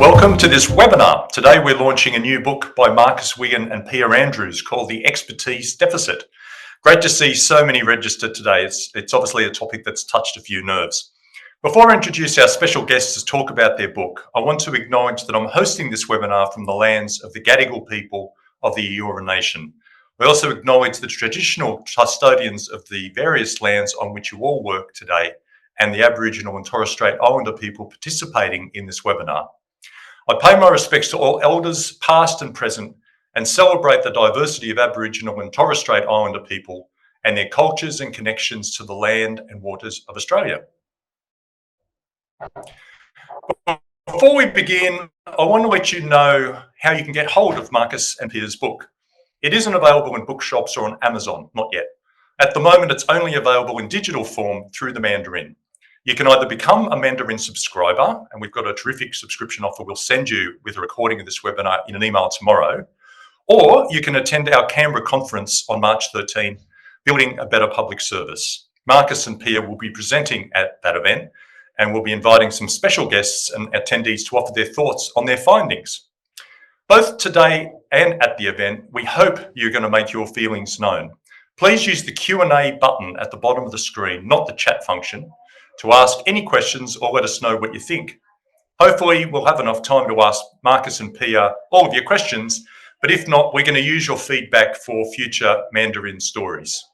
Welcome to this webinar. Today we're launching a new book by Wigan and Pia Andrews called The Expertise Deficit. Great to see so many registered today. It's obviously a topic that's touched a few nerves. Before I introduce our special guests to talk about their book, I want to acknowledge that I'm hosting this webinar from the lands of the Gadigal people of the Eora Nation. We also acknowledge the traditional custodians of the various lands on which you all work today and the Aboriginal and Torres Strait Islander people participating in this webinar. I pay my respects to all elders, past and present, and celebrate the diversity of Aboriginal and Torres Strait Islander people and their cultures and connections to the land and waters of Australia. Before we begin, I want to let you know how you can get hold of Marcus and Pia's book. It isn't available in bookshops or on Amazon, not yet. At the moment, it's only available in digital form through the Mandarin. You can either become a Mandarin subscriber, and we've got a terrific subscription offer we'll send you with a recording of this webinar in an email tomorrow, or you can attend our Canberra conference on March 13, Building a Better Public Service. Marcus and Pia will be presenting at that event, and we'll be inviting some special guests and attendees to offer their thoughts on their findings. Both today and at the event, we hope you're going to make your feelings known. Please use the Q&A button at the bottom of the screen, not the chat function, to ask any questions or let us know what you think. Hopefully we'll have enough time to ask Marcus and Pia all of your questions, but if not, we're going to use your feedback for future Mandarin stories.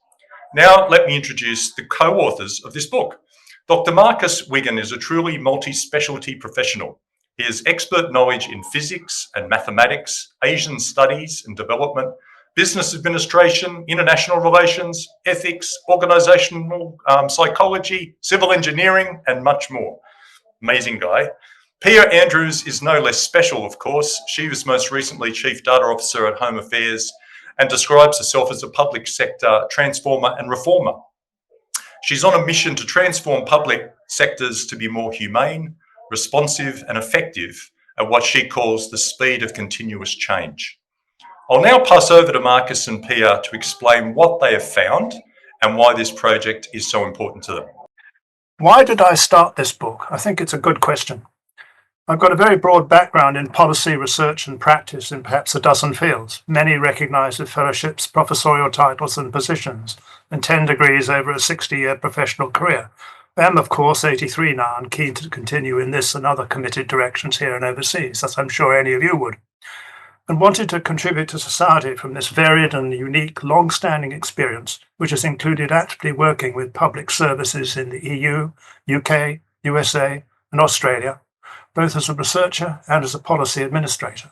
Now let me introduce the co-authors of this book. Dr. Marcus Wigan is a truly multi-specialty professional. He has expert knowledge in physics and mathematics, Asian studies and development, business administration, international relations, ethics, organisational psychology, civil engineering, and much more. Amazing guy. Pia Andrews is no less special, of course. She was most recently Chief Data Officer at Home Affairs and describes herself as a public sector transformer and reformer. She's on a mission to transform public sectors to be more humane, responsive, and effective at what she calls the speed of continuous change. I'll now pass over to Marcus and Pia to explain what they have found and why this project is so important to them. Why did I start this book? I think it's a good question. I've got a very broad background in policy, research and practice in perhaps a dozen fields, many recognised with fellowships, professorial titles and positions, and 10 degrees over a 60-year professional career. I am, of course, 83 now and keen to continue in this and other committed directions here and overseas, as I'm sure any of you would, and wanted to contribute to society from this varied and unique long-standing experience, which has included actively working with public services in the EU, UK, USA and Australia, both as a researcher and as a policy administrator.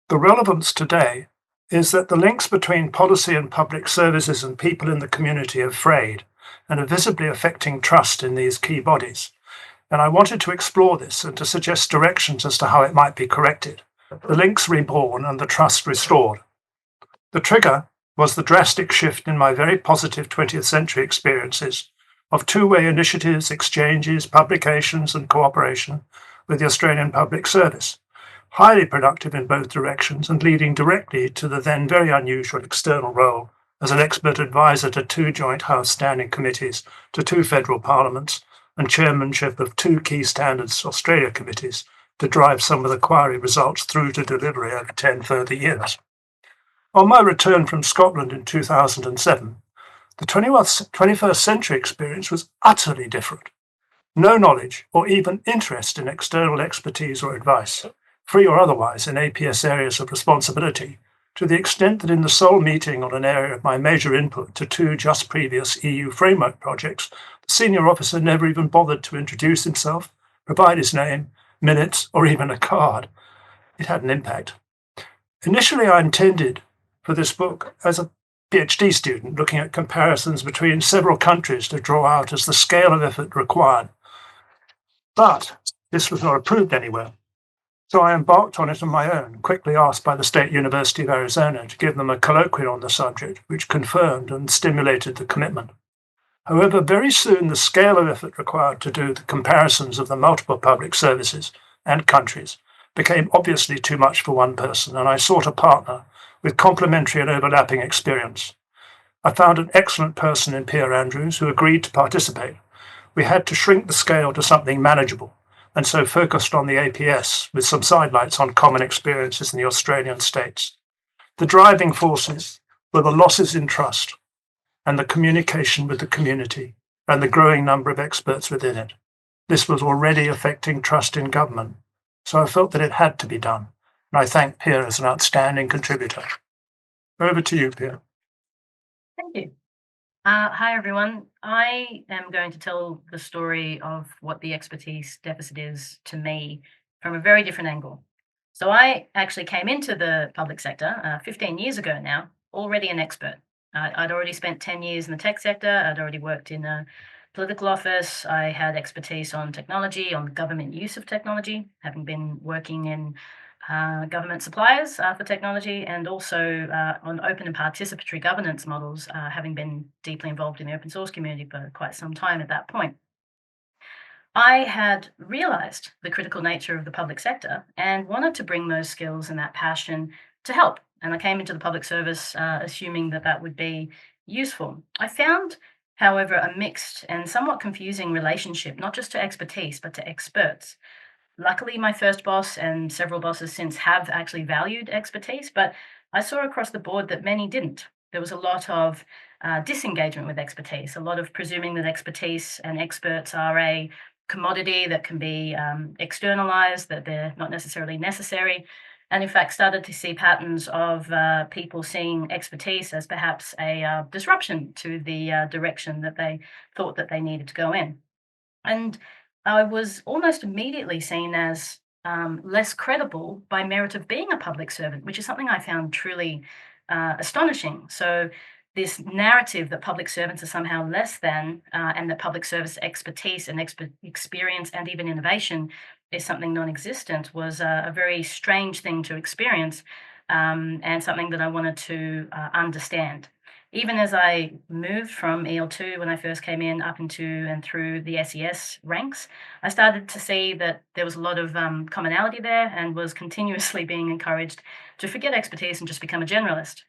The relevance today is that the links between policy and public services and people in the community are frayed and are visibly affecting trust in these key bodies. And I wanted to explore this and to suggest directions as to how it might be corrected, the links reborn and the trust restored. The trigger was the drastic shift in my very positive 20th century experiences of two-way initiatives, exchanges, publications and cooperation with the Australian Public Service, highly productive in both directions and leading directly to the then very unusual external role as an expert advisor to 2 joint House standing committees, to 2 federal parliaments, and chairmanship of 2 key Standards Australia committees to drive some of the inquiry results through to delivery over 10 further years. On my return from Scotland in 2007, the 21st century experience was utterly different. No knowledge or even interest in external expertise or advice, free or otherwise, in APS areas of responsibility, to the extent that in the sole meeting on an area of my major input to 2 just previous EU framework projects, the senior officer never even bothered to introduce himself, provide his name, minutes, or even a card. It had an impact. Initially, I intended for this book as a PhD student looking at comparisons between several countries to draw out as the scale of effort required. But this was not approved anywhere. So I embarked on it on my own, quickly asked by the State University of Arizona to give them a colloquial on the subject, which confirmed and stimulated the commitment. However, very soon the scale of effort required to do the comparisons of the multiple public services and countries became obviously too much for one person, and I sought a partner with complementary and overlapping experience. I found an excellent person in Pia Andrews who agreed to participate. We had to shrink the scale to something manageable, and so focused on the APS with some sidelights on common experiences in the Australian states. The driving forces were the losses in trust and the communication with the community and the growing number of experts within it. This was already affecting trust in government, so I felt that it had to be done, and I thank Pia as an outstanding contributor. Over to you, Pia. Thank you. Hi, everyone. I am going to tell the story of what the expertise deficit is to me from a very different angle. So I actually came into the public sector 15 years ago now, already an expert. I'd already spent 10 years in the tech sector. I'd already worked in a political office. I had expertise on technology, on government use of technology, having been working in government suppliers for technology, and also on open and participatory governance models, having been deeply involved in the open source community for quite some time at that point. I had realized the critical nature of the public sector and wanted to bring those skills and that passion to help. And I came into the public service assuming that that would be useful. I found, however, a mixed and somewhat confusing relationship, not just to expertise, but to experts. Luckily, my first boss and several bosses since have actually valued expertise, but I saw across the board that many didn't. There was a lot of disengagement with expertise, a lot of presuming that expertise and experts are a commodity that can be externalized, that they're not necessarily necessary, and in fact started to see patterns of people seeing expertise as perhaps a disruption to the direction that they thought that they needed to go in. And I was almost immediately seen as less credible by merit of being a public servant, which is something I found truly astonishing. So this narrative that public servants are somehow less than, and that public service expertise and experience and even innovation is something non-existent, was a very strange thing to experience, and something that I wanted to understand. Even as I moved from EL2 when I first came in up into and through the SES ranks, I started to see that there was a lot of commonality there, and was continuously being encouraged to forget expertise and just become a generalist.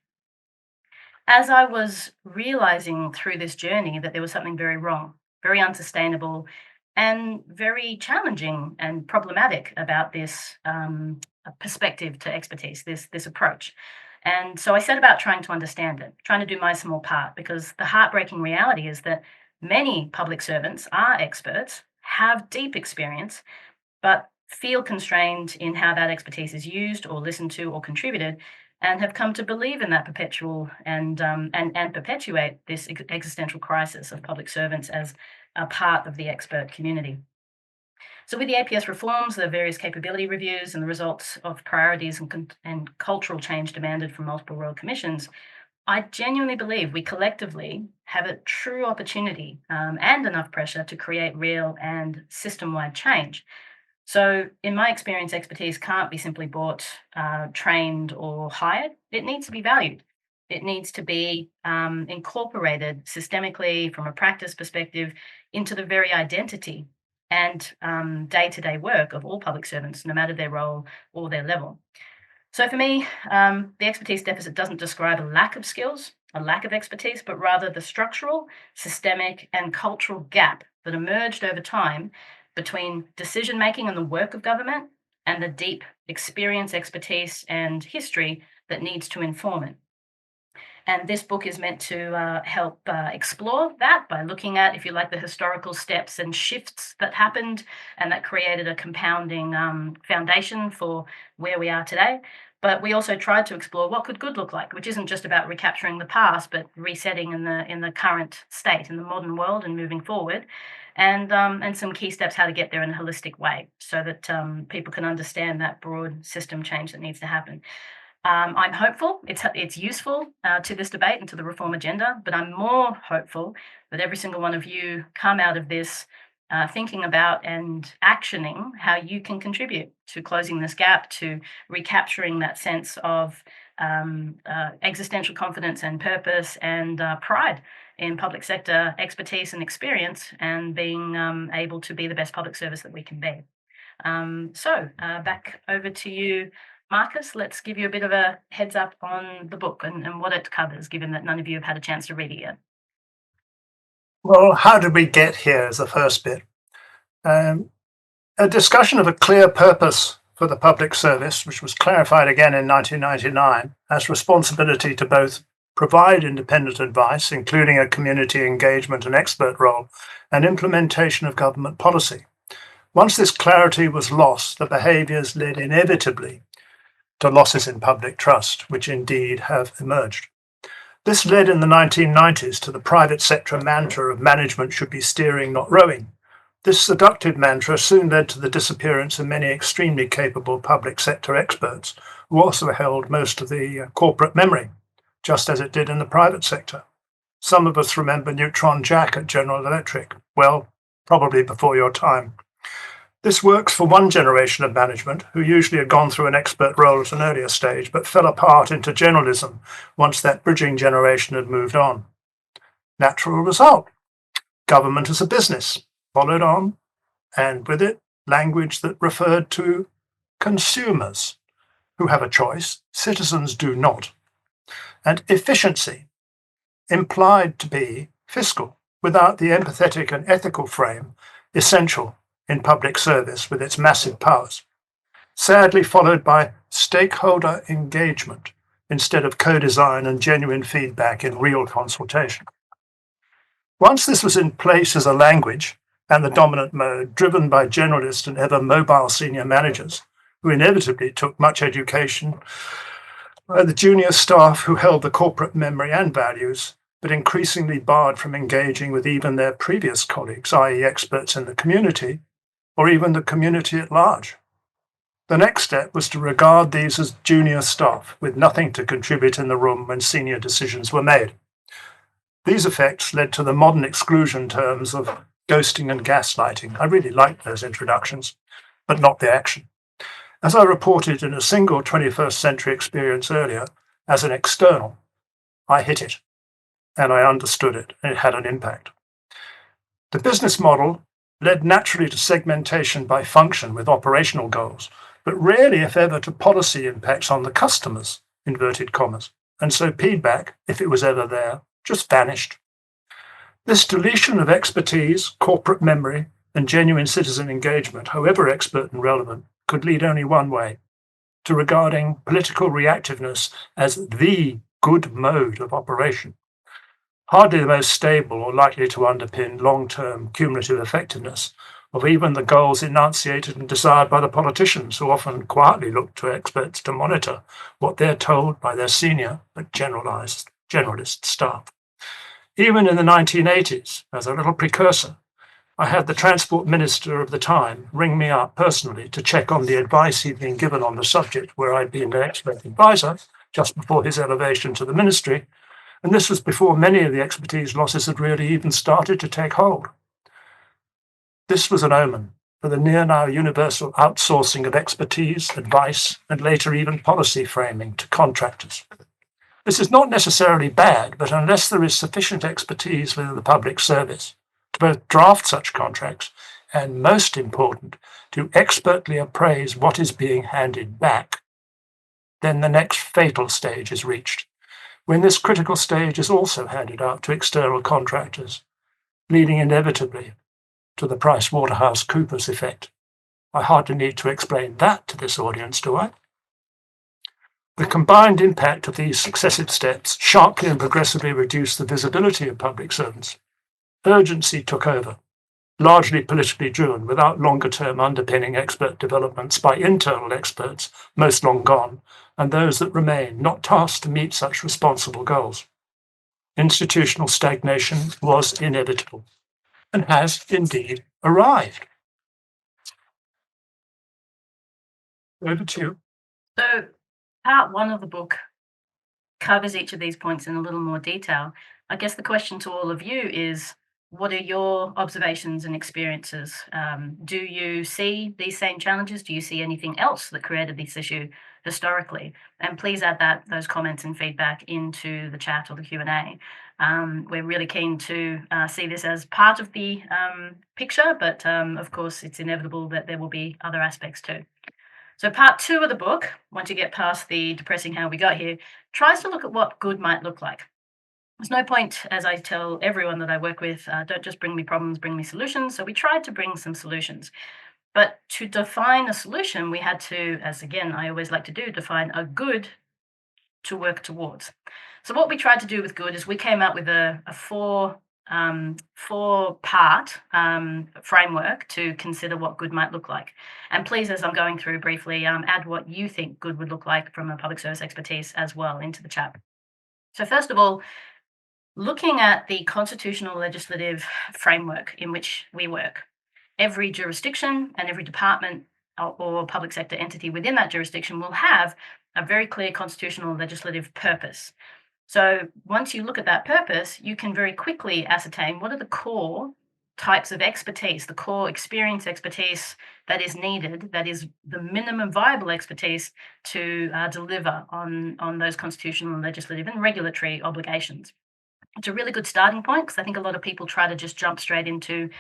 As I was realizing through this journey that there was something very wrong, very unsustainable, and very challenging and problematic about this perspective to expertise, this approach. And so I set about trying to understand it, trying to do my small part, because the heartbreaking reality is that many public servants are experts, have deep experience, but feel constrained in how that expertise is used or listened to or contributed, and have come to believe in that perpetual and perpetuate this existential crisis of public servants as a part of the expert community. So with the APS reforms, the various capability reviews, and the results of priorities and cultural change demanded from multiple royal commissions, I genuinely believe we collectively have a true opportunity and enough pressure to create real and system-wide change. So in my experience, expertise can't be simply bought, trained, or hired. It needs to be valued. It needs to be incorporated systemically from a practice perspective into the very identity and day-to-day work of all public servants, no matter their role or their level. So for me, the expertise deficit doesn't describe a lack of skills, a lack of expertise, but rather the structural, systemic, and cultural gap that emerged over time between decision-making and the work of government and the deep experience, expertise, and history that needs to inform it. And this book is meant to help explore that by looking at, if you like, the historical steps and shifts that happened and that created a compounding foundation for where we are today. But we also tried to explore what could good look like, which isn't just about recapturing the past, but resetting in the current state, in the modern world, and moving forward. And some key steps how to get there in a holistic way, so that people can understand that broad system change that needs to happen. I'm hopeful it's useful to this debate and to the reform agenda, but I'm more hopeful that every single one of you come out of this thinking about and actioning how you can contribute to closing this gap, to recapturing that sense of existential confidence and purpose and pride in public sector expertise and experience, and being able to be the best public service that we can be. So back over to you, Marcus. Let's give you a bit of a heads up on the book and what it covers, given that none of you have had a chance to read it yet. Well, how did we get here is the first bit. A discussion of a clear purpose for the public service, which was clarified again in 1999, as responsibility to both provide independent advice, including a community engagement and expert role, and implementation of government policy. Once this clarity was lost, the behaviours led inevitably to losses in public trust, which indeed have emerged. This led in the 1990s to the private sector mantra of management should be steering, not rowing. This seductive mantra soon led to the disappearance of many extremely capable public sector experts who also held most of the corporate memory, just as it did in the private sector. Some of us remember Neutron Jack at General Electric. Well, probably before your time. This works for one generation of management, who usually had gone through an expert role at an earlier stage, but fell apart into generalism once that bridging generation had moved on. Natural result. Government as a business followed on, and with it, language that referred to consumers, who have a choice, citizens do not. And efficiency, implied to be fiscal, without the empathetic and ethical frame essential in public service with its massive powers. Sadly followed by stakeholder engagement instead of co-design and genuine feedback in real consultation. Once this was in place as a language and the dominant mode, driven by generalist and ever mobile senior managers, who inevitably took much education, by the junior staff who held the corporate memory and values, but increasingly barred from engaging with even their previous colleagues, i.e. experts in the community, or even the community at large. The next step was to regard these as junior staff with nothing to contribute in the room when senior decisions were made. These effects led to the modern exclusion terms of ghosting and gaslighting. I really liked those introductions, but not the action. As I reported in a single 21st century experience earlier, as an external, I hit it, and I understood it, and it had an impact. The business model led naturally to segmentation by function with operational goals, but rarely, if ever, to policy impacts on the customers, inverted commas. And so feedback, if it was ever there, just vanished. This deletion of expertise, corporate memory, and genuine citizen engagement, however expert and relevant, could lead only one way, to regarding political reactiveness as the good mode of operation. Hardly the most stable or likely to underpin long-term cumulative effectiveness of even the goals enunciated and desired by the politicians, who often quietly look to experts to monitor what they're told by their senior but generalist staff. Even in the 1980s, as a little precursor, I had the transport minister of the time ring me up personally to check on the advice he'd been given on the subject where I'd been an expert advisor just before his elevation to the ministry, and this was before many of the expertise losses had really even started to take hold. This was an omen for the near now universal outsourcing of expertise, advice, and later even policy framing to contractors. This is not necessarily bad, but unless there is sufficient expertise within the public service to both draft such contracts and, most important, to expertly appraise what is being handed back, then the next fatal stage is reached, when this critical stage is also handed out to external contractors, leading inevitably to the PricewaterhouseCoopers effect. I hardly need to explain that to this audience, do I? The combined impact of these successive steps sharply and progressively reduced the visibility of public servants. Urgency took over, largely politically driven, without longer-term underpinning expert developments by internal experts, most long gone, and those that remain, not tasked to meet such responsible goals. Institutional stagnation was inevitable, and has indeed arrived. Over to you. So, part one of the book covers each of these points in a little more detail. I guess the question to all of you is, what are your observations and experiences? Do you see these same challenges? Do you see anything else that created this issue historically? And please add those comments and feedback into the chat or the Q&A. We're really keen to see this as part of the picture, but of course it's inevitable that there will be other aspects too. So part two of the book, once you get past the depressing how we got here, tries to look at what good might look like. There's no point, as I tell everyone that I work with, don't just bring me problems, bring me solutions. So we tried to bring some solutions. But to define a solution, we had to, as again, I always like to do, define a good to work towards. So what we tried to do with good is we came out with a four-part framework to consider what good might look like. And please, as I'm going through briefly, add what you think good would look like from a public service expertise as well into the chat. So first of all, looking at the constitutional legislative framework in which we work, every jurisdiction and every department or public sector entity within that jurisdiction will have a very clear constitutional legislative purpose. So once you look at that purpose, you can very quickly ascertain what are the core types of expertise, the core experience expertise that is needed, that is the minimum viable expertise to deliver on those constitutional and legislative and regulatory obligations. It's a really good starting point because I think a lot of people try to just jump straight into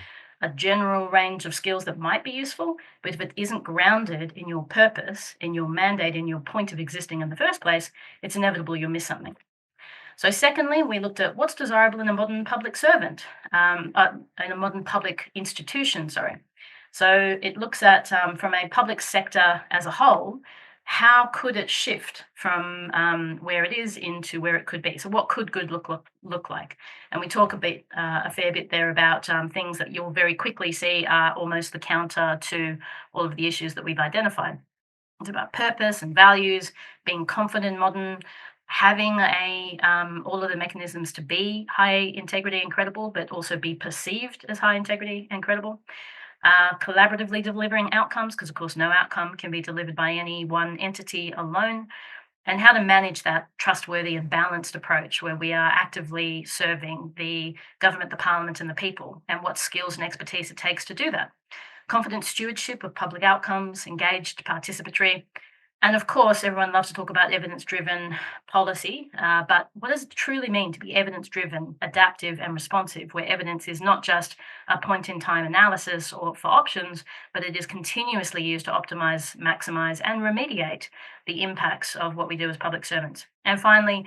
a general range of skills that might be useful, but if it isn't grounded in your purpose, in your mandate, in your point of existing in the first place, it's inevitable you'll miss something. So secondly, we looked at what's desirable in a modern public servant, in a modern public institution, sorry. So it looks at, from a public sector as a whole, how could it shift from where it is into where it could be? So what could good look like? And we talk a fair bit there about things that you'll very quickly see are almost the counter to all of the issues that we've identified. It's about purpose and values, being confident in modern, having all of the mechanisms to be high integrity and credible, but also be perceived as high integrity and credible. Collaboratively delivering outcomes, because of course no outcome can be delivered by any one entity alone, and how to manage that trustworthy and balanced approach where we are actively serving the government, the parliament and the people, and what skills and expertise it takes to do that. Confident stewardship of public outcomes, engaged, participatory. And of course, everyone loves to talk about evidence-driven policy, but what does it truly mean to be evidence-driven, adaptive and responsive, where evidence is not just a point-in-time analysis or for options, but it is continuously used to optimize, maximize and remediate the impacts of what we do as public servants. And finally,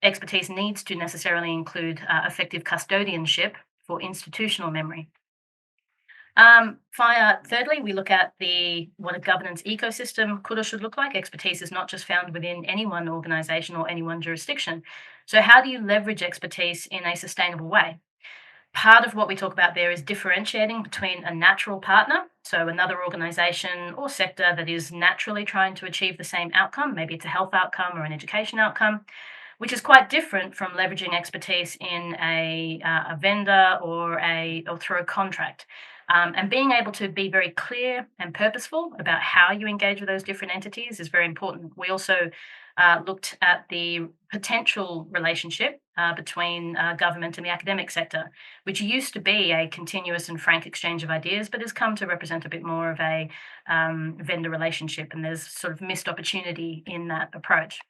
expertise needs to necessarily include effective custodianship for institutional memory. Thirdly, we look at what a governance ecosystem could or should look like. Expertise is not just found within any one organisation or any one jurisdiction. So how do you leverage expertise in a sustainable way? Part of what we talk about there is differentiating between a natural partner, so another organisation or sector that is naturally trying to achieve the same outcome, maybe it's a health outcome or an education outcome, which is quite different from leveraging expertise in a vendor or through a contract. And being able to be very clear and purposeful about how you engage with those different entities is very important. We also looked at the potential relationship between government and the academic sector, which used to be a continuous and frank exchange of ideas, but has come to represent a bit more of a vendor relationship, and there's sort of missed opportunity in that approach.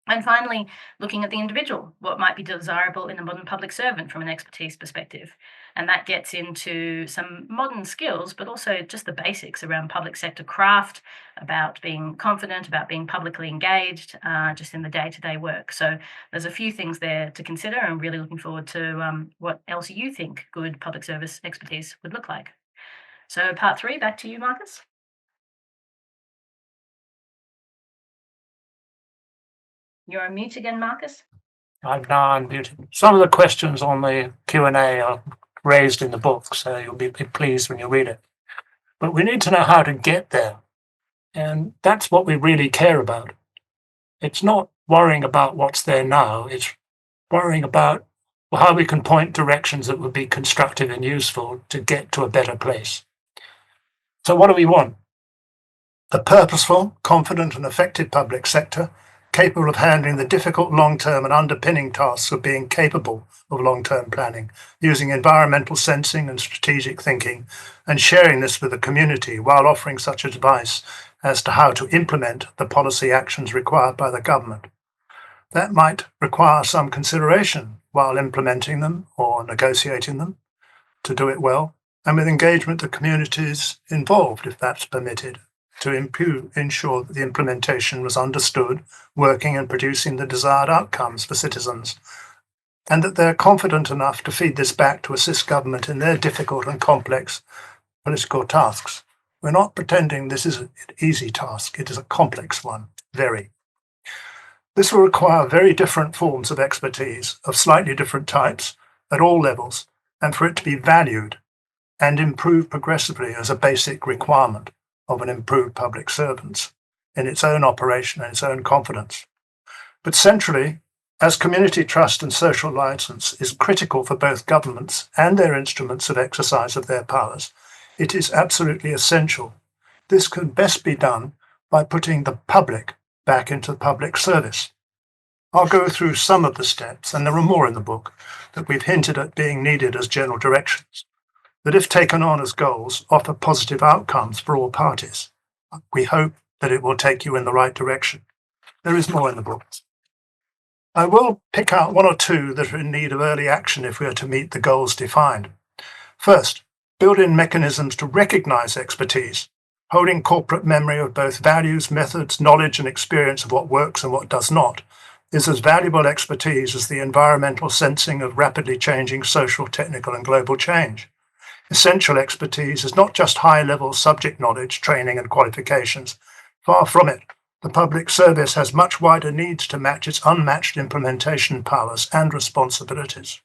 And finally, looking at the individual, what might be desirable in a modern public servant from an expertise perspective. And that gets into some modern skills, but also just the basics around public sector craft, about being confident, about being publicly engaged, just in the day-to-day work. So there's a few things there to consider, and really looking forward to what else you think good public service expertise would look like. So part 3, back to you, Marcus. You're on mute again, Marcus. I'm now unmuted. Some of the questions on the Q&A are raised in the book, so you'll be pleased when you read it. But we need to know how to get there. And that's what we really care about. It's not worrying about what's there now. It's worrying about how we can point directions that would be constructive and useful to get to a better place. So what do we want? A purposeful, confident and effective public sector capable of handling the difficult long-term and underpinning tasks of being capable of long-term planning, using environmental sensing and strategic thinking, and sharing this with the community while offering such advice as to how to implement the policy actions required by the government. That might require some consideration while implementing them or negotiating them to do it well, and with engagement of communities involved, if that's permitted, to ensure that the implementation was understood, working and producing the desired outcomes for citizens, and that they're confident enough to feed this back to assist government in their difficult and complex political tasks. We're not pretending this is an easy task. It is a complex one, very. This will require very different forms of expertise of slightly different types at all levels, and for it to be valued and improved progressively as a basic requirement of an improved public servant in its own operation and its own confidence. But centrally, as community trust and social license is critical for both governments and their instruments of exercise of their powers, it is absolutely essential. This can best be done by putting the public back into public service. I'll go through some of the steps, and there are more in the book, that we've hinted at being needed as general directions, that if taken on as goals, offer positive outcomes for all parties. We hope that it will take you in the right direction. There is more in the book. I will pick out one or two that are in need of early action if we are to meet the goals defined. First, build in mechanisms to recognize expertise, holding corporate memory of both values, methods, knowledge, and experience of what works and what does not, is as valuable expertise as the environmental sensing of rapidly changing social, technical, and global change. Essential expertise is not just high-level subject knowledge, training, and qualifications. Far from it. The public service has much wider needs to match its unmatched implementation powers and responsibilities.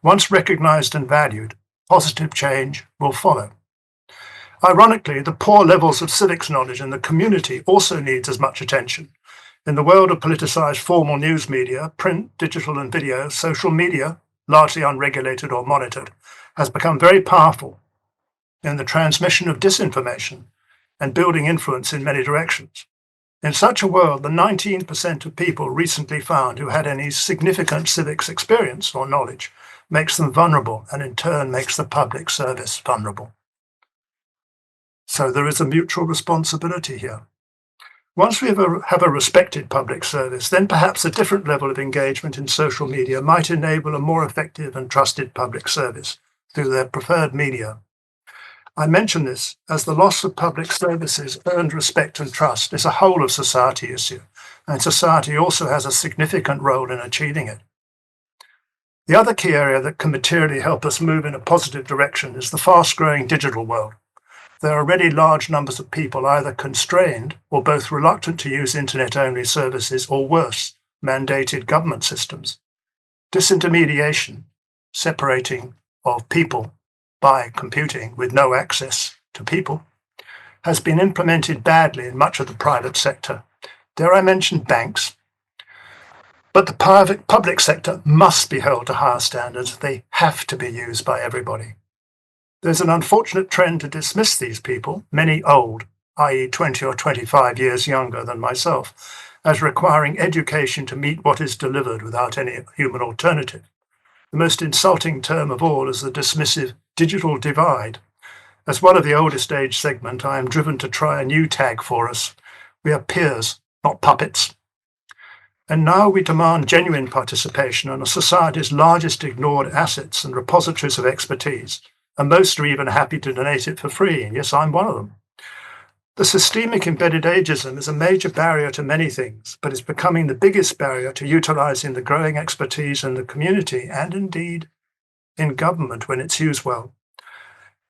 Once recognized and valued, positive change will follow. Ironically, the poor levels of civics knowledge in the community also needs as much attention. In the world of politicized formal news media, print, digital and video, social media, largely unregulated or monitored, has become very powerful in the transmission of disinformation and building influence in many directions. In such a world, the 19% of people recently found who had any significant civics experience or knowledge makes them vulnerable, and in turn makes the public service vulnerable. So there is a mutual responsibility here. Once we have a respected public service, then perhaps a different level of engagement in social media might enable a more effective and trusted public service through their preferred media. I mention this as the loss of public services, earned respect and trust is a whole of society issue, and society also has a significant role in achieving it. The other key area that can materially help us move in a positive direction is the fast-growing digital world. There are already large numbers of people either constrained or both reluctant to use internet-only services or worse, mandated government systems. Disintermediation, separating of people by computing with no access to people, has been implemented badly in much of the private sector. Dare I mention banks? But the public sector must be held to higher standards. They have to be used by everybody. There's an unfortunate trend to dismiss these people, many old, i.e. 20 or 25 years younger than myself, as requiring education to meet what is delivered without any human alternative. The most insulting term of all is the dismissive digital divide. As one of the oldest age segment, I am driven to try a new tag for us. We are peers, not puppets. And now we demand genuine participation in a society's largest ignored assets and repositories of expertise, and most are even happy to donate it for free. And yes, I'm one of them. The systemic embedded ageism is a major barrier to many things, but is becoming the biggest barrier to utilizing the growing expertise in the community and indeed in government when it's used well,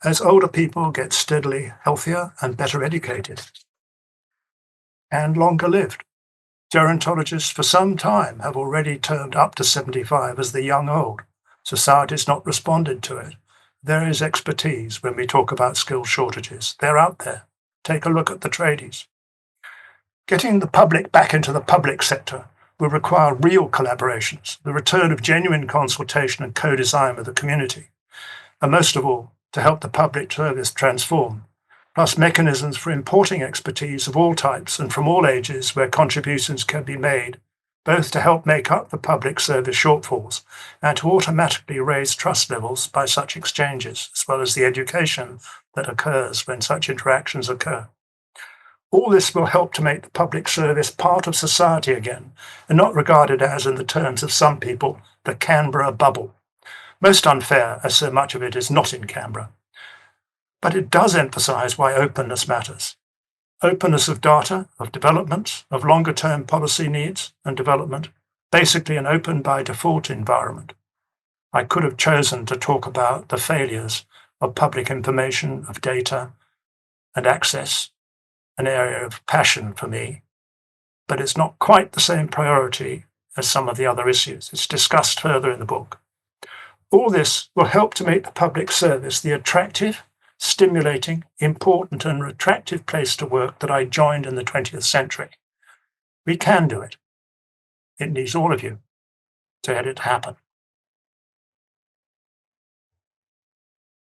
as older people get steadily healthier and better educated and longer lived. Gerontologists for some time have already termed up to 75 as the young old. Society's not responded to it. There is expertise when we talk about skill shortages. They're out there. Take a look at the tradies. Getting the public back into the public sector will require real collaborations, the return of genuine consultation and co-design with the community, and most of all, to help the public service transform, plus mechanisms for importing expertise of all types and from all ages where contributions can be made, both to help make up the public service shortfalls and to automatically raise trust levels by such exchanges, as well as the education that occurs when such interactions occur. All this will help to make the public service part of society again, and not regarded as, in the terms of some people, the Canberra bubble. Most unfair, as so much of it is not in Canberra. But it does emphasise why openness matters. Openness of data, of developments, of longer-term policy needs and development, basically an open by default environment. I could have chosen to talk about the failures of public information, of data, and access an area of passion for me, but it's not quite the same priority as some of the other issues. It's discussed further in the book. All this will help to make the public service the attractive, stimulating, important and attractive place to work that I joined in the 20th century. We can do it. It needs all of you to let it happen.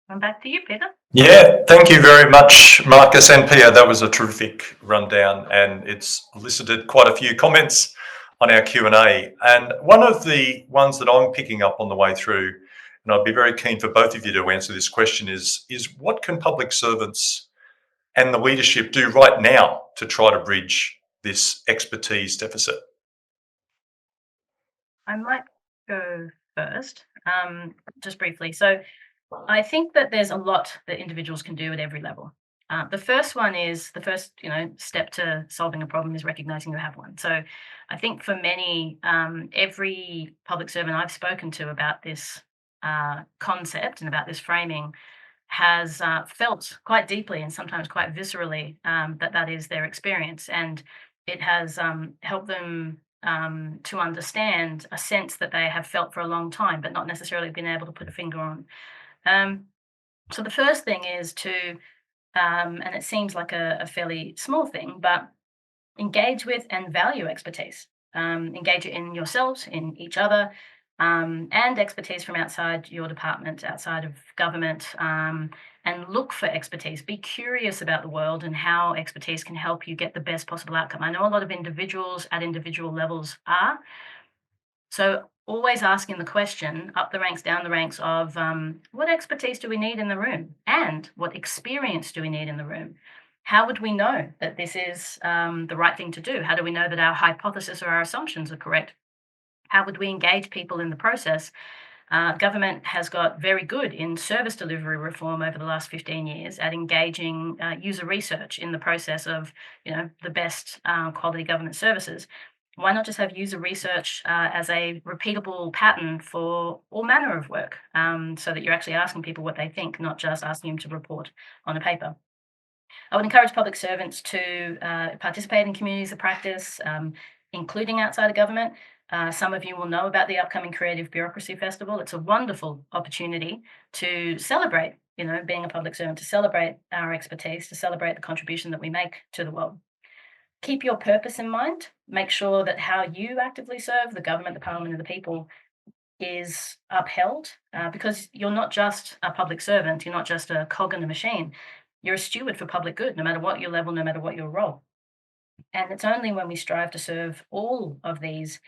And back to you, Peter. Yeah, thank you very much, Marcus and Pia. That was a terrific rundown, and it's elicited quite a few comments on our Q&A. And one of the ones that I'm picking up on the way through, and I'd be very keen for both of you to answer this question, is what can public servants and the leadership do right now to try to bridge this expertise deficit? I might go first, just briefly. So I think that there's a lot that individuals can do at every level. The first step to solving a problem is recognizing you have one. So I think for many, every public servant I've spoken to about this concept and about this framing has felt quite deeply and sometimes quite viscerally that is their experience. And it has helped them to understand a sense that they have felt for a long time, but not necessarily been able to put a finger on. So the first thing is to, and it seems like a fairly small thing, but engage with and value expertise. Engage it in yourselves, in each other, and expertise from outside your department, outside of government, and look for expertise. Be curious about the world and how expertise can help you get the best possible outcome. I know a lot of individuals at individual levels are. So always asking the question up the ranks, down the ranks of what expertise do we need in the room, and what experience do we need in the room? How would we know that this is the right thing to do? How do we know that our hypothesis or our assumptions are correct? How would we engage people in the process? Government has got very good in service delivery reform over the last 15 years at engaging user research in the process of, the best quality government services. Why not just have user research as a repeatable pattern for all manner of work, so that you're actually asking people what they think, not just asking them to report on a paper? I would encourage public servants to participate in communities of practice, including outside of government. Some of you will know about the upcoming Creative Bureaucracy Festival. It's a wonderful opportunity to celebrate, being a public servant, to celebrate our expertise, to celebrate the contribution that we make to the world. Keep your purpose in mind. Make sure that how you actively serve the government, the parliament, and the people is upheld, because you're not just a public servant. You're not just a cog in a machine. You're a steward for public good, no matter what your level, no matter what your role. And it's only when we strive to serve all of these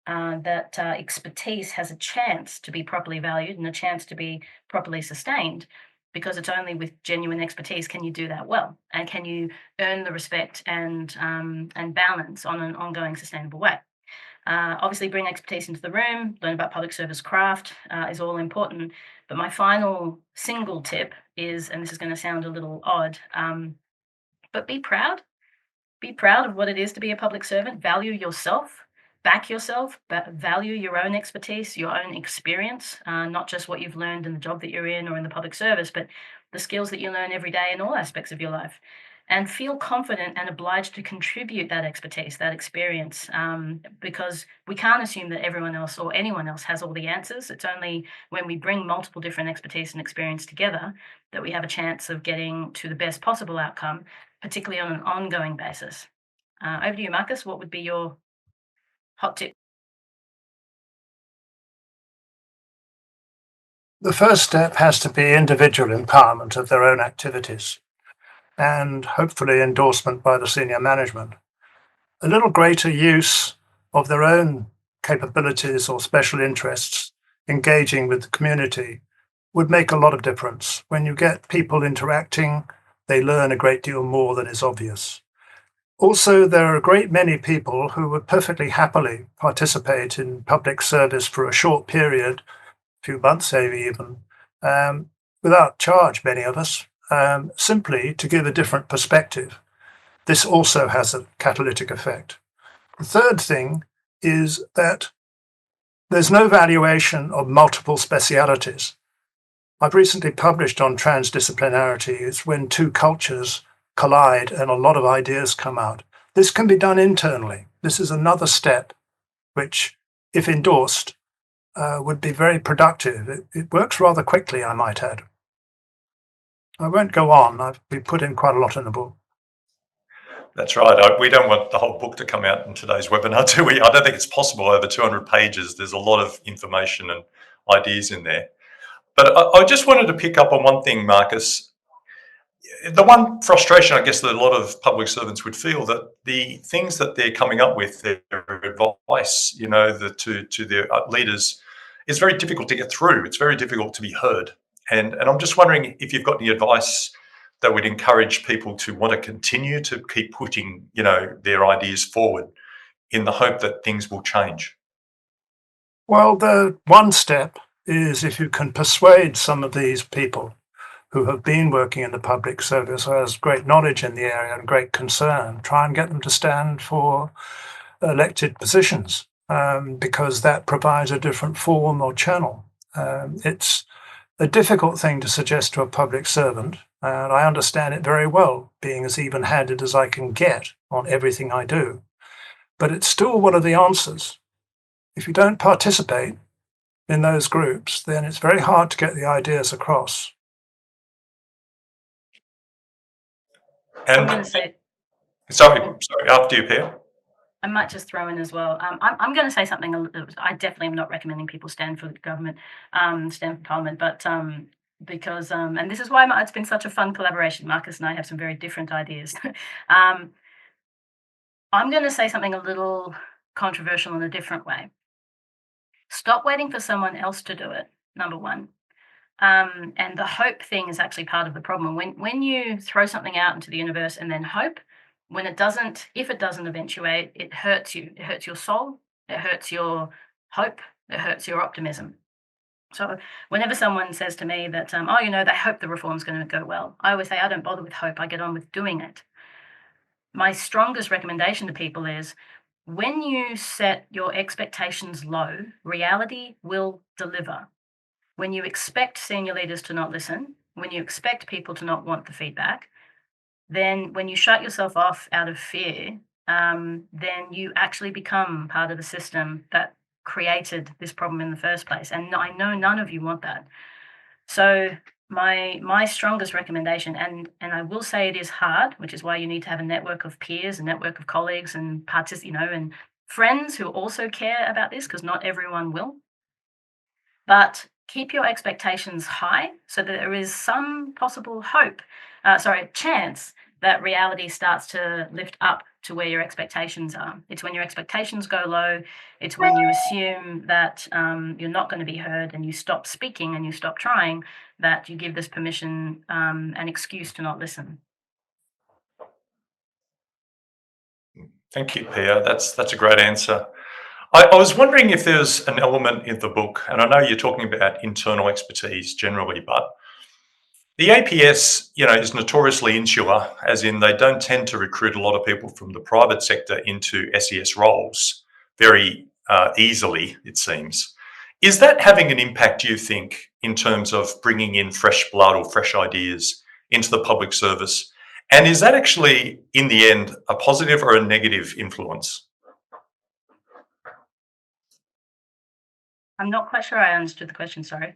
that expertise has a chance to be properly valued and a chance to be properly sustained, because it's only with genuine expertise can you do that well, and can you earn the respect and balance on an ongoing sustainable way. Obviously, bring expertise into the room, learn about public service craft is all important. But my final single tip is, and this is going to sound a little odd, but be proud. Be proud of what it is to be a public servant. Value yourself. Back yourself, but value your own expertise, your own experience, not just what you've learned in the job that you're in or in the public service, but the skills that you learn every day in all aspects of your life. And feel confident and obliged to contribute that expertise, that experience, because we can't assume that everyone else or anyone else has all the answers. It's only when we bring multiple different expertise and experience together that we have a chance of getting to the best possible outcome, particularly on an ongoing basis. Over to you, Marcus. What would be your hot tip? The first step has to be individual empowerment of their own activities, and hopefully endorsement by the senior management. A little greater use of their own capabilities or special interests engaging with the community would make a lot of difference. When you get people interacting, they learn a great deal more than is obvious. Also, there are a great many people who would perfectly happily participate in public service for a short period, a few months maybe even, without charge, many of us, simply to give a different perspective. This also has a catalytic effect. The third thing is that there's no valuation of multiple specialities. I've recently published on transdisciplinarity. It's when two cultures collide and a lot of ideas come out. This can be done internally. This is another step which, if endorsed, would be very productive. It works rather quickly, I might add. I won't go on. We put in quite a lot in the book. That's right. We don't want the whole book to come out in today's webinar, do we? I don't think it's possible. Over 200 pages, there's a lot of information and ideas in there. But I just wanted to pick up on one thing, Marcus. The one frustration, I guess, that a lot of public servants would feel, that the things that they're coming up with, their advice, to their leaders, is very difficult to get through. It's very difficult to be heard. And I'm just wondering if you've got any advice that would encourage people to want to continue to keep putting, their ideas forward in the hope that things will change. Well, the one step is if you can persuade some of these people who have been working in the public service, who has great knowledge in the area and great concern, try and get them to stand for elected positions, because that provides a different form or channel. It's a difficult thing to suggest to a public servant, and I understand it very well, being as even-handed as I can get on everything I do. But it's still one of the answers. If you don't participate in those groups, then it's very hard to get the ideas across. I'm And going to say, sorry, after you, Pia. I might just throw in as well. I'm going to say something. I definitely am not recommending people stand for government, stand for Parliament, but because and this is why it's been such a fun collaboration. Marcus and I have some very different ideas. I'm going to say something a little controversial in a different way. Stop waiting for someone else to do it, number one. And the hope thing is actually part of the problem. When you throw something out into the universe and then hope, if it doesn't eventuate, it hurts you. It hurts your soul. It hurts your hope. It hurts your optimism. So whenever someone says to me that, they hope the reform's going to go well, I always say, I don't bother with hope. I get on with doing it. My strongest recommendation to people is, when you set your expectations low, reality will deliver. When you expect senior leaders to not listen, when you expect people to not want the feedback, then when you shut yourself off out of fear, then you actually become part of the system that created this problem in the first place. And I know none of you want that. So my strongest recommendation, and I will say it is hard, which is why you need to have a network of peers, a network of colleagues and and friends who also care about this, because not everyone will. But keep your expectations high so that there is some possible chance that reality starts to lift up to where your expectations are. It's when your expectations go low, it's when you assume that you're not going to be heard and you stop speaking and you stop trying, that you give this permission an excuse to not listen. Thank you, Pia. That's a great answer. I was wondering if there's an element in the book, and I know you're talking about internal expertise generally, but the APS, is notoriously insular, as in they don't tend to recruit a lot of people from the private sector into SES roles very easily, it seems. Is that having an impact, do you think, in terms of bringing in fresh blood or fresh ideas into the public service? And is that actually, in the end, a positive or a negative influence? I'm not quite sure I understood the question, sorry.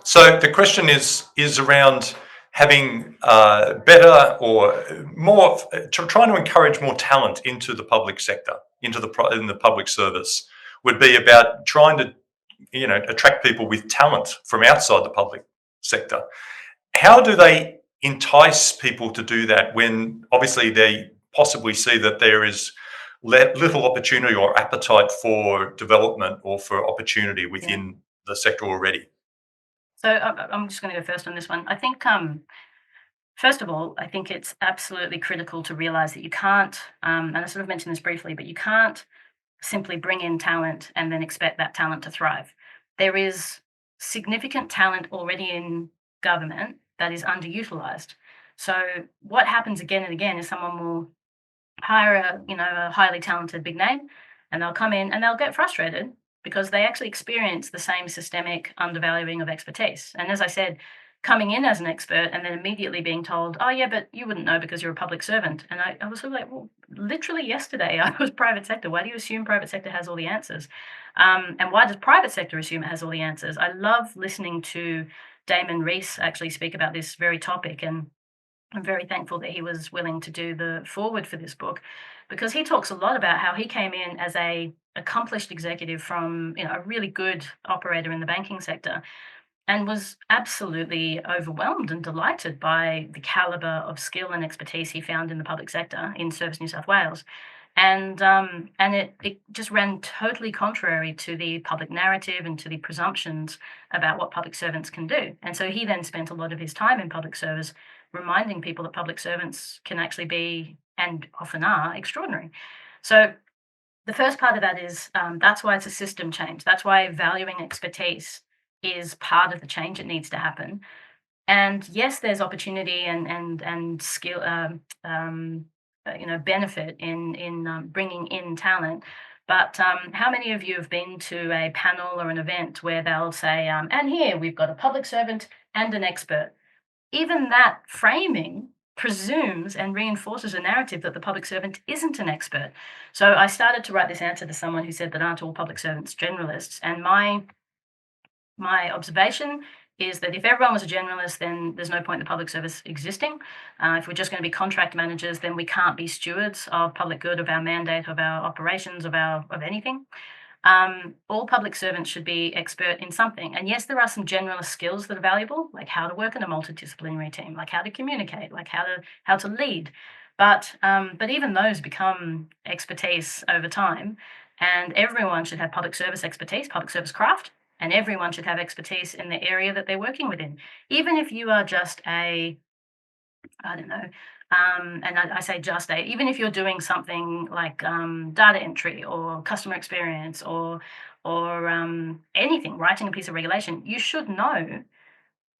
So the question is around having better or more, trying to encourage more talent into the public sector, in the public service, would be about trying to, attract people with talent from outside the public sector. How do they entice people to do that when obviously they possibly see that there is little opportunity or appetite for development or for opportunity within the sector already? So I'm just going to go first on this one. I think, first of all, I think it's absolutely critical to realize that you can't, and I sort of mentioned this briefly, but you can't simply bring in talent and then expect that talent to thrive. There is significant talent already in government that is underutilized. So what happens again and again is someone will hire a highly talented big name, and they'll come in and they'll get frustrated because they actually experience the same systemic undervaluing of expertise. And as I said, coming in as an expert and then immediately being told, oh yeah, but you wouldn't know because you're a public servant. And I was sort of like, well, literally yesterday I was private sector. Why do you assume private sector has all the answers? And why does private sector assume it has all the answers? I love listening to Damon Rees actually speak about this very topic, and I'm very thankful that he was willing to do the forward for this book, because he talks a lot about how he came in as a accomplished executive from, you know, a really good operator in the banking sector, and was absolutely overwhelmed and delighted by the caliber of skill and expertise he found in the public sector in Service New South Wales. And it just ran totally contrary to the public narrative and to the presumptions about what public servants can do. And so he then spent a lot of his time in public service reminding people that public servants can actually be, and often are, extraordinary. So the first part of that is that's why it's a system change. That's why valuing expertise is part of the change that needs to happen. And yes, there's opportunity and skill, benefit in bringing in talent. But how many of you have been to a panel or an event where they'll say, and here we've got a public servant and an expert? Even that framing presumes and reinforces a narrative that the public servant isn't an expert. So I started to write this answer to someone who said that aren't all public servants generalists. And my observation is that if everyone was a generalist, then there's no point in the public service existing. If we're just going to be contract managers, then we can't be stewards of public good, of our mandate, of our operations, of anything. All public servants should be expert in something. And yes, there are some generalist skills that are valuable, like how to work in a multidisciplinary team, like how to communicate, like how to lead. But even those become expertise over time. And everyone should have public service expertise, public service craft, and everyone should have expertise in the area that they're working within. Even if you are just I don't know, and I say just even if you're doing something like data entry or customer experience or anything, writing a piece of regulation, you should know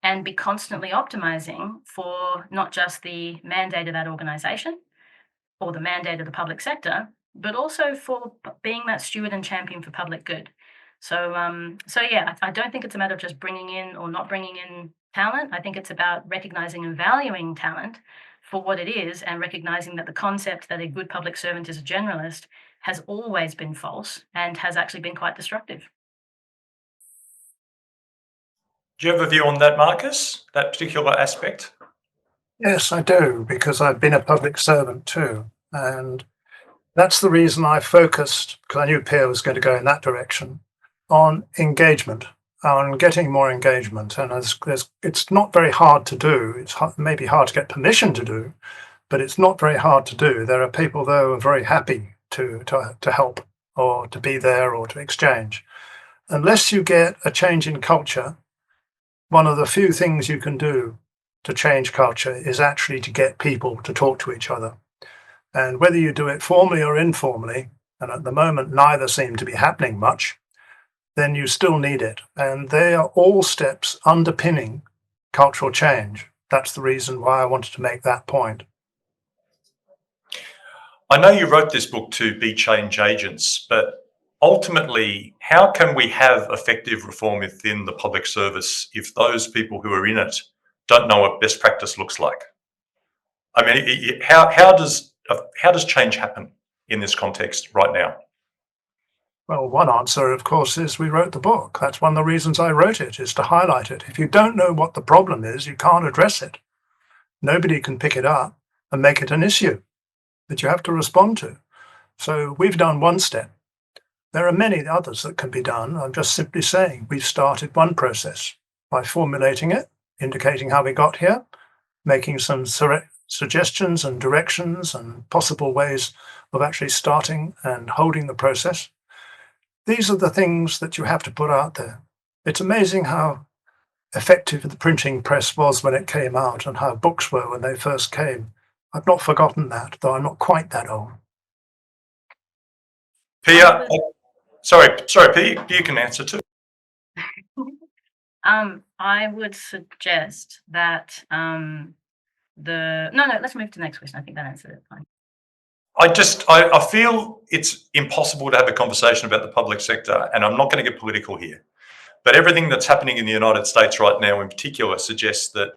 and be constantly optimizing for not just the mandate of that organization or the mandate of the public sector, but also for being that steward and champion for public good. So yeah, I don't think it's a matter of just bringing in or not bringing in talent. I think it's about recognizing and valuing talent for what it is, and recognizing that the concept that a good public servant is a generalist has always been false and has actually been quite destructive. Do you have a view on that, Marcus, that particular aspect? Yes, I do, because I've been a public servant too. And that's the reason I focused, because I knew Pia was going to go in that direction, on engagement, on getting more engagement. And it's not very hard to do. It's maybe hard to get permission to do, but it's not very hard to do. There are people there who are very happy to help or to be there or to exchange. Unless you get a change in culture, one of the few things you can do to change culture is actually to get people to talk to each other. And whether you do it formally or informally, and at the moment neither seem to be happening much, then you still need it. And they are all steps underpinning cultural change. That's the reason why I wanted to make that point. I know you wrote this book to be change agents, but ultimately, how can we have effective reform within the public service if those people who are in it don't know what best practice looks like? I mean, how does change happen in this context right now? Well, one answer, of course, is we wrote the book. That's one of the reasons I wrote it, is to highlight it. If you don't know what the problem is, you can't address it. Nobody can pick it up and make it an issue that you have to respond to. So we've done one step. There are many others that can be done. I'm just simply saying we've started one process by formulating it, indicating how we got here, making some suggestions and directions and possible ways of actually starting and holding the process. These are the things that you have to put out there. It's amazing how effective the printing press was when it came out and how books were when they first came. I've not forgotten that, though I'm not quite that old. Pia, sorry, Pia, you can answer too. I would suggest that let's move to the next question. I think that answered it fine. I feel it's impossible to have a conversation about the public sector, and I'm not going to get political here, But everything that's happening in the United States right now in particular suggests that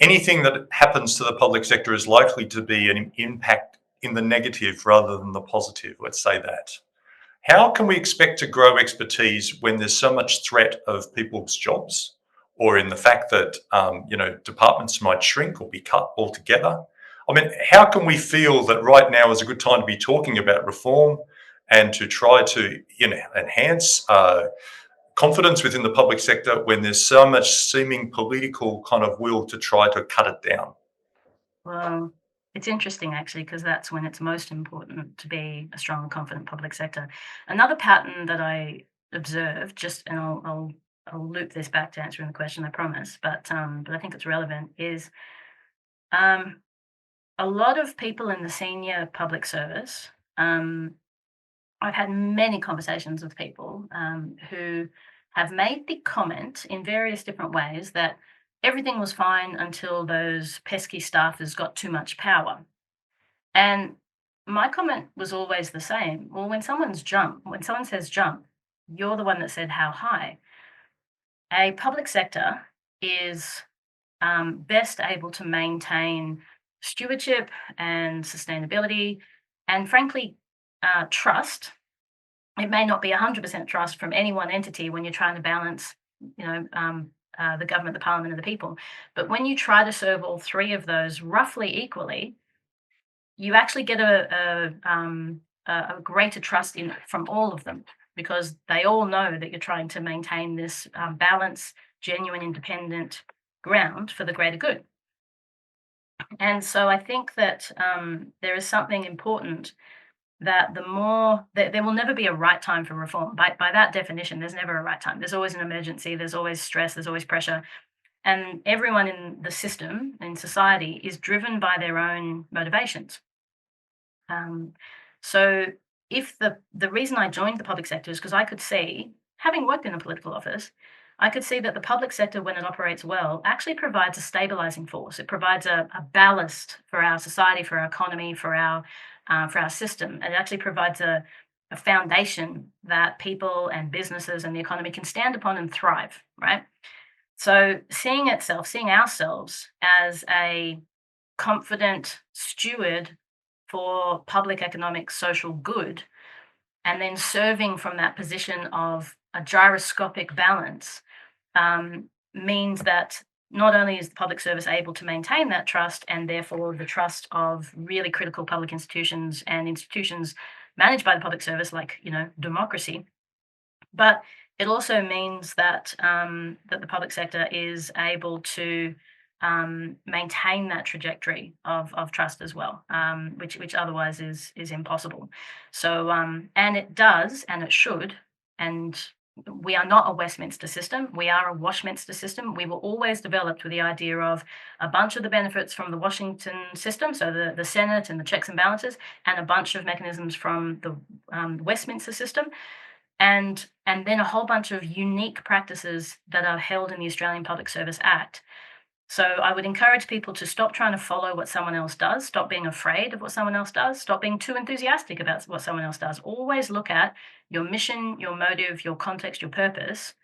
anything that happens to the public sector is likely to be an impact in the negative rather than the positive, let's say that. How can we expect to grow expertise when there's so much threat of people's jobs, or in the fact that departments might shrink or be cut altogether? I mean, how can we feel that right now is a good time to be talking about reform and to try to enhance confidence within the public sector when there's so much seeming political kind of will to try to cut it down? Well, it's interesting actually, because that's when it's most important to be a strong and confident public sector. Another pattern that I observed, and I'll loop this back to answering the question, I promise, but I think it's relevant, is a lot of people in the senior public service. I've had many conversations with people who have made the comment in various different ways that everything was fine until those pesky staffers got too much power. And my comment was always the same. Well, when someone says jump, you're the one that said how high. A public sector is best able to maintain stewardship and sustainability and, frankly, trust. It may not be 100% trust from any one entity when you're trying to balance, the government, the parliament, and the people. But when you try to serve all three of those roughly equally, you actually get a greater trust from all of them, because they all know that you're trying to maintain this balance, genuine, independent ground for the greater good. And so I think that there is something important, that there will never be a right time for reform. By that definition, there's never a right time. There's always an emergency, there's always stress, there's always pressure. And everyone in the system, in society, is driven by their own motivations. So if the reason I joined the public sector is because I could see, having worked in a political office, I could see that the public sector, when it operates well, actually provides a stabilizing force. It provides a ballast for our society, for our economy, for our system. It actually provides a foundation that people and businesses and the economy can stand upon and thrive, right? So seeing ourselves as a confident steward for public economic social good, and then serving from that position of a gyroscopic balance, means that not only is the public service able to maintain that trust, and therefore the trust of really critical public institutions and institutions managed by the public service, like democracy, but it also means that that the public sector is able to maintain that trajectory of trust as well, which otherwise is impossible. So and it does, and it should, and we are not a Westminster system. We are a Washminster system. We were always developed with the idea of a bunch of the benefits from the Washington system, so the Senate and the checks and balances, and a bunch of mechanisms from the Westminster system, and then a whole bunch of unique practices that are held in the Australian Public Service Act. So I would encourage people to stop trying to follow what someone else does, stop being afraid of what someone else does, stop being too enthusiastic about what someone else does. Always look at your mission, your motive, your context, your purpose,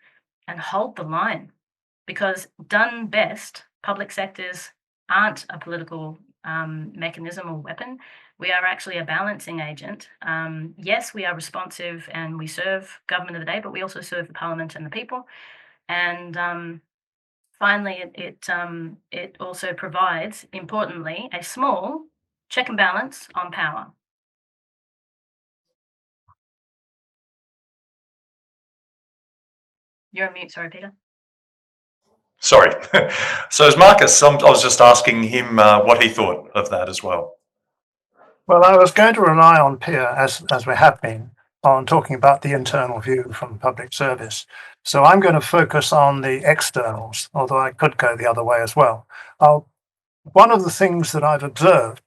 and hold the line. Because done best, public sectors aren't a political mechanism or weapon. We are actually a balancing agent. Yes, we are responsive and we serve government of the day, but we also serve the parliament and the people. And finally, it also provides, importantly, a small check and balance on power. You're on mute, sorry, Peter. Sorry. So as Marcus, I was just asking him what he thought of that as well. Well, I was going to rely on Pia, as we have been, on talking about the internal view from public service. So I'm going to focus on the externals, although I could go the other way as well. One of the things that I've observed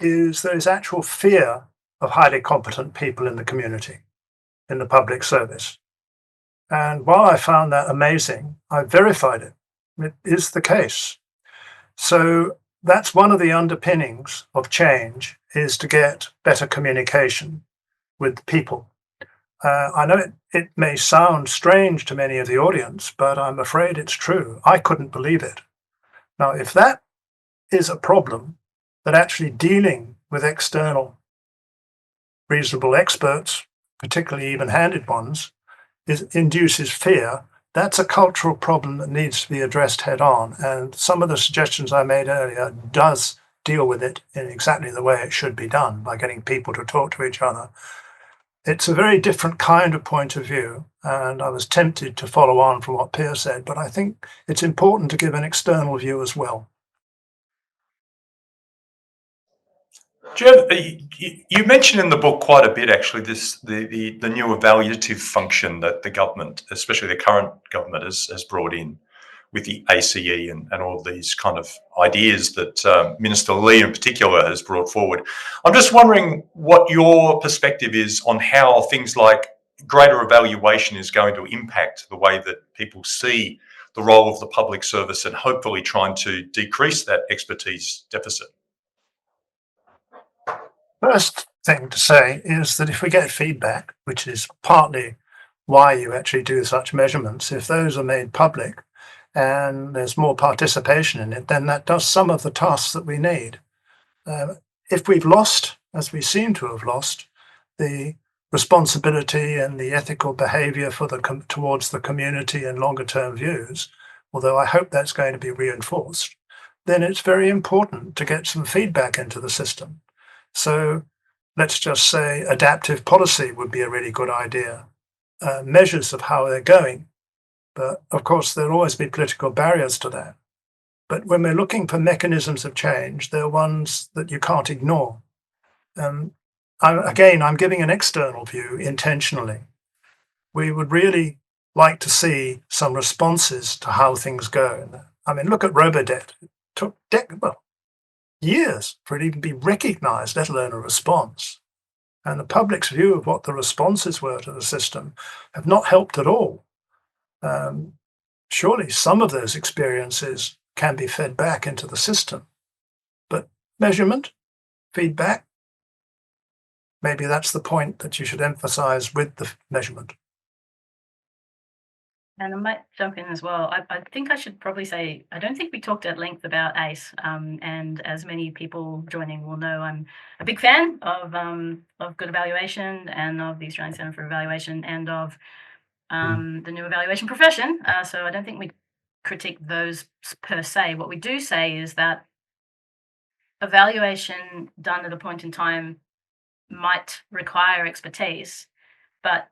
is there is actual fear of highly competent people in the community, in the public service. And while I found that amazing, I verified it. It is the case. So that's one of the underpinnings of change, is to get better communication with people. I know it may sound strange to many of the audience, but I'm afraid it's true. I couldn't believe it. Now, if that is a problem, that actually dealing with external reasonable experts, particularly even-handed ones, induces fear, that's a cultural problem that needs to be addressed head on. And some of the suggestions I made earlier does deal with it in exactly the way it should be done, by getting people to talk to each other. It's a very different kind of point of view, and I was tempted to follow on from what Pia said, but I think it's important to give an external view as well. You mentioned in the book quite a bit, actually, the new evaluative function that the government, especially the current government, has brought in with the ACE and all of these kind of ideas that Minister Lee in particular has brought forward. I'm just wondering what your perspective is on how things like greater evaluation is going to impact the way that people see the role of the public service and hopefully trying to decrease that expertise deficit. First thing to say is that if we get feedback, which is partly why you actually do such measurements, if those are made public and there's more participation in it, then that does some of the tasks that we need. If we've lost, as we seem to have lost, the responsibility and the ethical behaviour towards the community and longer-term views, although I hope that's going to be reinforced, then it's very important to get some feedback into the system. So let's just say adaptive policy would be a really good idea, measures of how they're going. But of course, there'll always be political barriers to that. But when we're looking for mechanisms of change, they're ones that you can't ignore. I'm giving an external view intentionally. We would really like to see some responses to how things go. I mean, look at Robodebt. It took years for it even to be recognised, let alone a response. And the public's view of what the responses were to the system have not helped at all. Surely some of those experiences can be fed back into the system. But measurement, feedback, maybe that's the point that you should emphasise with the measurement. And I might jump in as well. I think I should probably say, I don't think we talked at length about ACE. And as many people joining will know, I'm a big fan of good evaluation and of the Australian Centre for Evaluation and of the new evaluation profession. So I don't think we critique those per se. What we do say is that evaluation done at a point in time might require expertise, but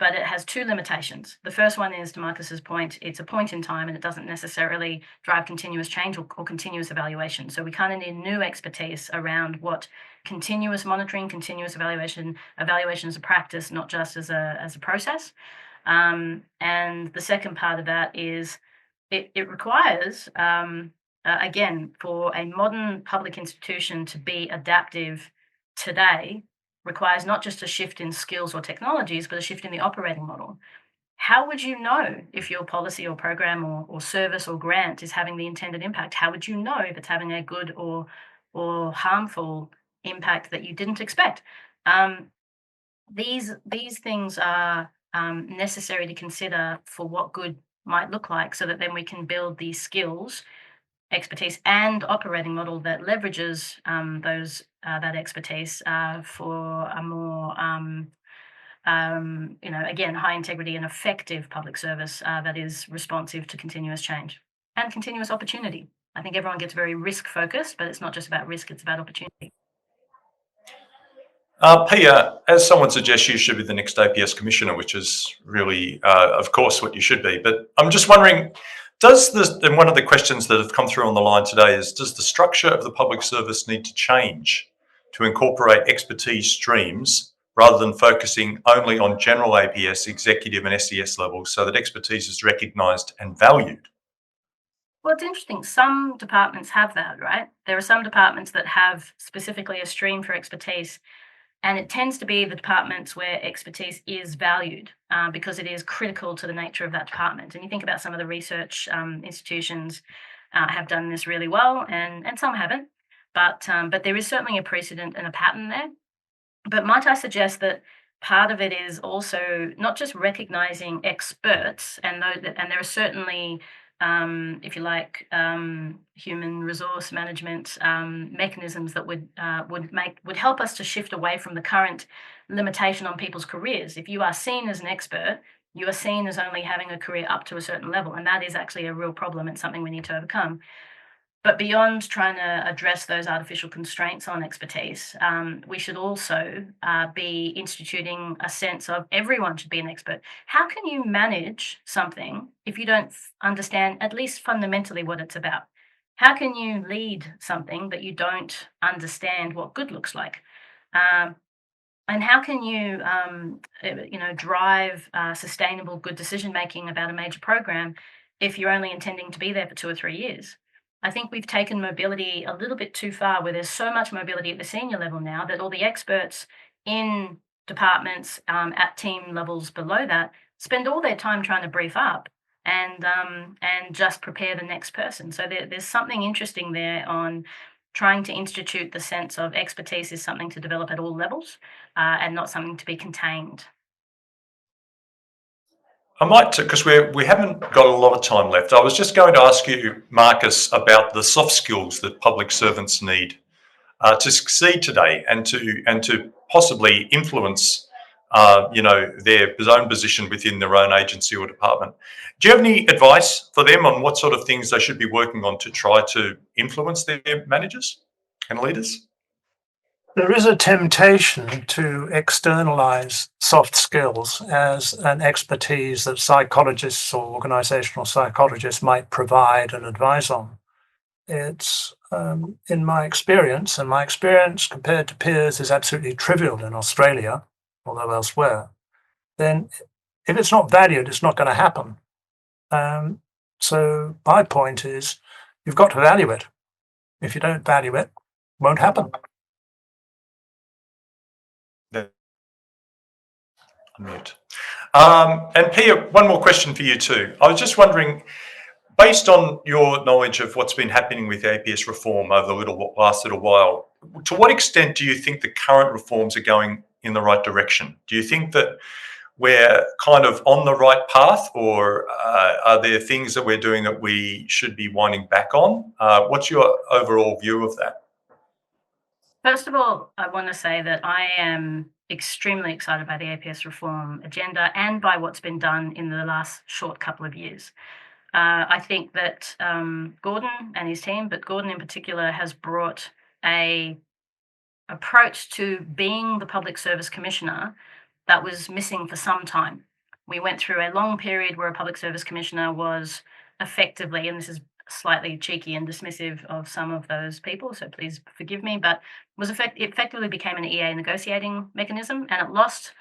it has two limitations. The first one is, to Marcus's point, it's a point in time and it doesn't necessarily drive continuous change or continuous evaluation. So we kind of need new expertise around what continuous monitoring, continuous evaluation as a practice, not just as a process. And the second part of that is it requires, again, for a modern public institution to be adaptive today, requires not just a shift in skills or technologies, but a shift in the operating model. How would you know if your policy or program or service or grant is having the intended impact? How would you know if it's having a good or harmful impact that you didn't expect? These things are necessary to consider for what good might look like, so that then we can build these skills, expertise, and operating model that leverages that expertise for a more again, high integrity and effective public service that is responsive to continuous change and continuous opportunity. I think everyone gets very risk focused, but it's not just about risk, it's about opportunity. Pia, as someone suggests, you should be the next APS commissioner, which is really, of course, what you should be. But I'm just wondering, and one of the questions that have come through on the line today is, does the structure of the public service need to change to incorporate expertise streams rather than focusing only on general APS, executive and SES levels, so that expertise is recognised and valued? Well, it's interesting. Some departments have that, right? There are some departments that have specifically a stream for expertise, and it tends to be the departments where expertise is valued because it is critical to the nature of that department. And you think about some of the research institutions have done this really well, and some haven't. But there is certainly a precedent and a pattern there. But might I suggest that part of it is also not just recognizing experts, and there are certainly, if you like, human resource management mechanisms that would help us to shift away from the current limitation on people's careers. If you are seen as an expert, you are seen as only having a career up to a certain level, and that is actually a real problem and something we need to overcome. But beyond trying to address those artificial constraints on expertise, we should also be instituting a sense of everyone should be an expert. How can you manage something if you don't understand at least fundamentally what it's about? How can you lead something but you don't understand what good looks like? And how can you, drive sustainable, good decision making about a major program if you're only intending to be there for 2 or 3 years? I think we've taken mobility a little bit too far, where there's so much mobility at the senior level now that all the experts in departments at team levels below that spend all their time trying to brief up and just prepare the next person. So there's something interesting there on trying to institute the sense of expertise is something to develop at all levels and not something to be contained. I might, because we haven't got a lot of time left. I was just going to ask you, Marcus, about the soft skills that public servants need to succeed today and to possibly influence, their own position within their own agency or department. Do you have any advice for them on what sort of things they should be working on to try to influence their managers and leaders? There is a temptation to externalize soft skills as an expertise that psychologists or organizational psychologists might provide and advise on. It's in my experience, and my experience compared to peers is absolutely trivial in Australia, although elsewhere, then if it's not valued, it's not going to happen. So my point is, you've got to value it. If you don't value it, it won't happen. Unmute. And Pia, one more question for you too. I was just wondering, based on your knowledge of what's been happening with APS reform over the last little while, to what extent do you think the current reforms are going in the right direction? Do you think that we're kind of on the right path, or are there things that we're doing that we should be winding back on? What's your overall view of that? First of all, I want to say that I am extremely excited by the APS reform agenda and by what's been done in the last short couple of years. I think that Gordon and his team, but Gordon in particular, has brought a approach to being the public service commissioner that was missing for some time. We went through a long period where a public service commissioner was effectively, and this is slightly cheeky and dismissive of some of those people, so please forgive me, but effectively became an EA negotiating mechanism, and it lost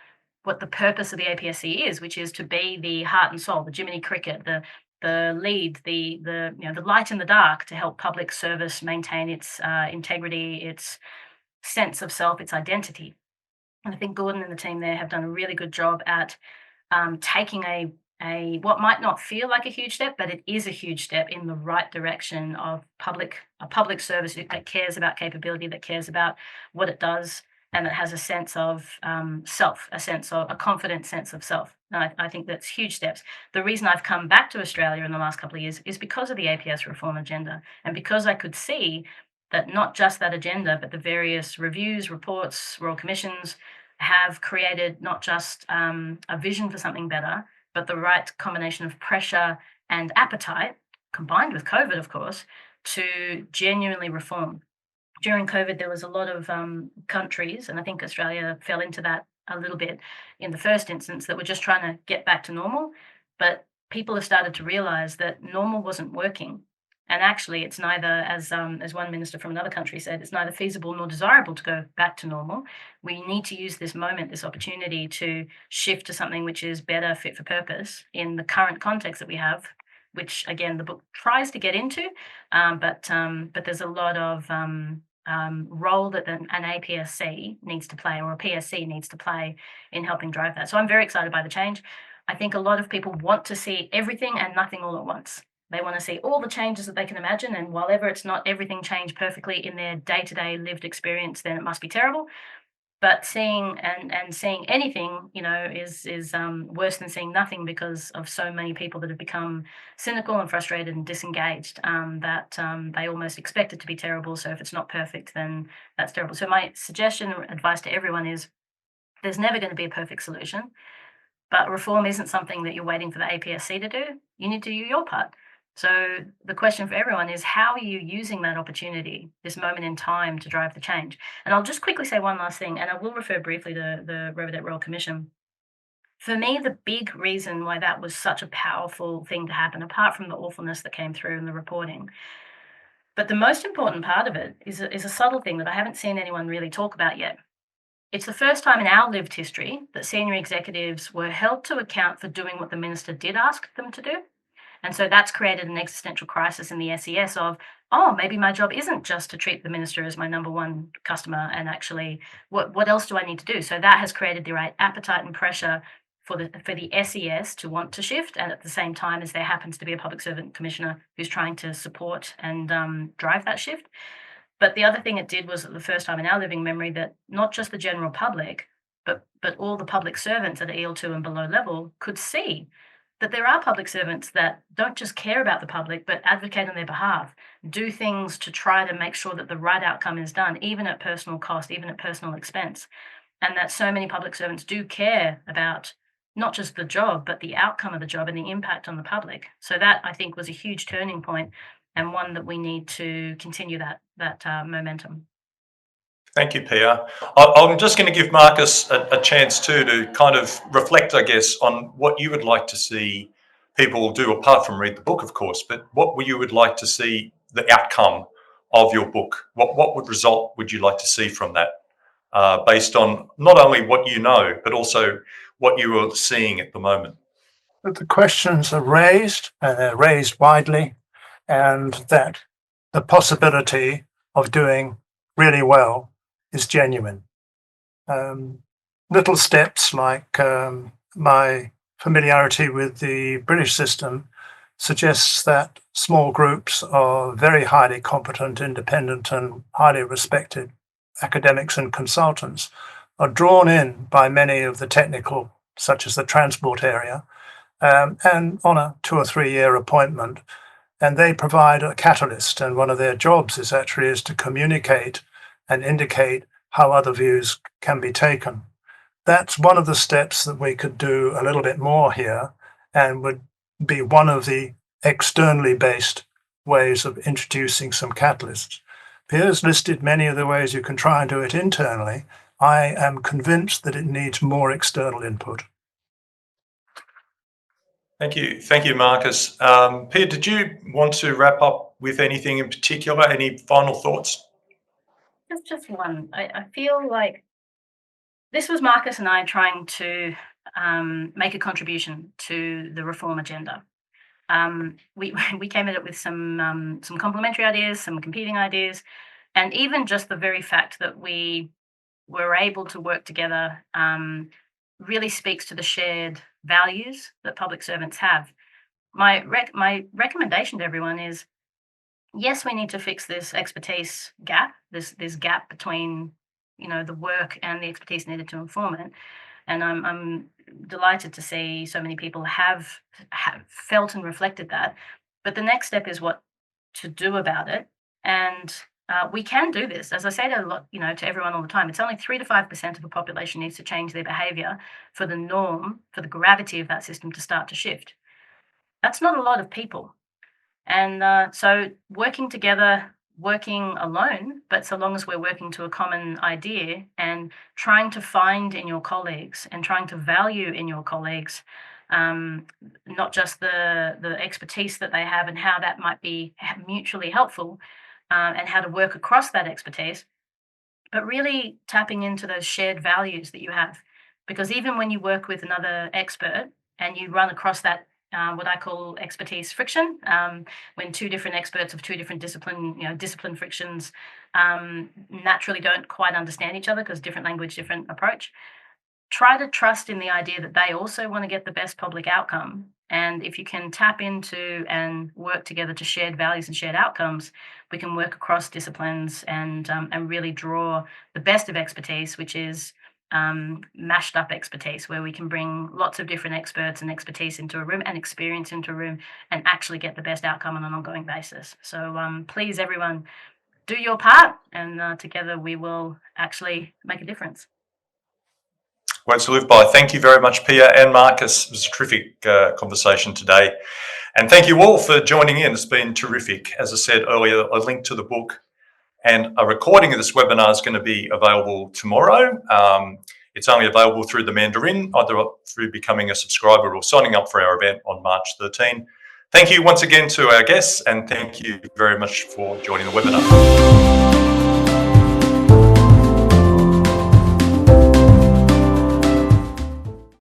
what the purpose of the APSC is, which is to be the heart and soul, the Jiminy Cricket, the lead, the light in the dark to help public service maintain its integrity, its sense of self, its identity. And I think Gordon and the team there have done a really good job at taking a what might not feel like a huge step, but it is a huge step in the right direction of a public service that cares about capability, that cares about what it does, and that has a sense of self, a confident sense of self. And I think that's huge steps. The reason I've come back to Australia in the last couple of years is because of the APS reform agenda, and because I could see that not just that agenda, but the various reviews, reports, royal commissions have created not just a vision for something better, but the right combination of pressure and appetite, combined with COVID, of course, to genuinely reform. During COVID, there was a lot of countries, and I think Australia fell into that a little bit in the first instance, that were just trying to get back to normal. But people have started to realize that normal wasn't working. And actually, it's neither, as one minister from another country said, it's neither feasible nor desirable to go back to normal. We need to use this moment, this opportunity, to shift to something which is better fit for purpose in the current context that we have, which, again, the book tries to get into, but there's a lot of role that an APSC needs to play, or a PSC needs to play, in helping drive that. So I'm very excited by the change. I think a lot of people want to see everything and nothing all at once. They want to see all the changes that they can imagine, and while ever it's not everything changed perfectly in their day-to-day lived experience, then it must be terrible. But seeing seeing anything, is worse than seeing nothing, because of so many people that have become cynical and frustrated and disengaged, that they almost expect it to be terrible. So if it's not perfect, then that's terrible. So my suggestion or advice to everyone is, there's never going to be a perfect solution, but reform isn't something that you're waiting for the APSC to do. You need to do your part. So the question for everyone is, how are you using that opportunity, this moment in time, to drive the change? And I'll just quickly say one last thing, and I will refer briefly to the Robodebt Royal Commission. For me, the big reason why that was such a powerful thing to happen, apart from the awfulness that came through in the reporting, but the most important part of it is a subtle thing that I haven't seen anyone really talk about yet. It's the first time in our lived history that senior executives were held to account for doing what the minister did ask them to do. And so that's created an existential crisis in the SES of, oh, maybe my job isn't just to treat the minister as my number one customer, and actually, what else do I need to do? So that has created the right appetite and pressure for the SES to want to shift, and at the same time as there happens to be a public servant commissioner who's trying to support and drive that shift. But the other thing it did was, the first time in our living memory, that not just the general public, but all the public servants at EL2 and below level could see that there are public servants that don't just care about the public, but advocate on their behalf, do things to try to make sure that the right outcome is done, even at personal cost, even at personal expense. And that so many public servants do care about not just the job, but the outcome of the job and the impact on the public. So that, I think, was a huge turning point, and one that we need to continue that momentum. Thank you, Pia. I'm just going to give Marcus a chance too to kind of reflect, I guess, on what you would like to see people do, apart from read the book, of course, but what you would like to see the outcome of your book. What result would you like to see from that, based on not only what you know, but also what you are seeing at the moment? The questions are raised, and they're raised widely, and that the possibility of doing really well is genuine. Little steps like my familiarity with the British system suggests that small groups of very highly competent, independent, and highly respected academics and consultants are drawn in by many of the technical, such as the transport area, and on a 2 or 3 year appointment, and they provide a catalyst, and one of their jobs is to communicate and indicate how other views can be taken. That's one of the steps that we could do a little bit more here, and would be one of the externally based ways of introducing some catalysts. Pia's listed many of the ways you can try and do it internally. I am convinced that it needs more external input. Thank you, Marcus. Pia, did you want to wrap up with anything in particular? Any final thoughts? Just one. I feel like this was Marcus and I trying to make a contribution to the reform agenda. We came at it with some complementary ideas, some competing ideas, and even just the very fact that we were able to work together really speaks to the shared values that public servants have. My recommendation to everyone is, yes, we need to fix this expertise gap, this gap between the work and the expertise needed to inform it. And I'm delighted to see so many people have felt and reflected that. But the next step is what to do about it. And we can do this. As I say to everyone all the time, it's only 3 to 5% of the population needs to change their behaviour for the norm, for the gravity of that system to start to shift. That's not a lot of people. And so working together, working alone, but so long as we're working to a common idea and trying to find in your colleagues and trying to value in your colleagues, not just the expertise that they have and how that might be mutually helpful, and how to work across that expertise, but really tapping into those shared values that you have. Because even when you work with another expert and you run across that, what I call expertise friction, when two different experts of two different discipline frictions naturally don't quite understand each other because different language, different approach. Try to trust in the idea that they also want to get the best public outcome, And if you can tap into and work together to shared values and shared outcomes, we can work across disciplines and really draw the best of expertise, which is mashed up expertise, where we can bring lots of different experts and expertise into a room and experience into a room and actually get the best outcome on an ongoing basis. So please, everyone, do your part, and together we will actually make a difference. Words to live by. Thank you very much, Pia and Marcus. It was a terrific conversation today. And thank you all for joining in. It's been terrific. As I said earlier, a link to the book and a recording of this webinar is going to be available tomorrow. It's only available through the Mandarin, either through becoming a subscriber or signing up for our event on March 13. Thank you once again to our guests, and thank you very much for joining the webinar.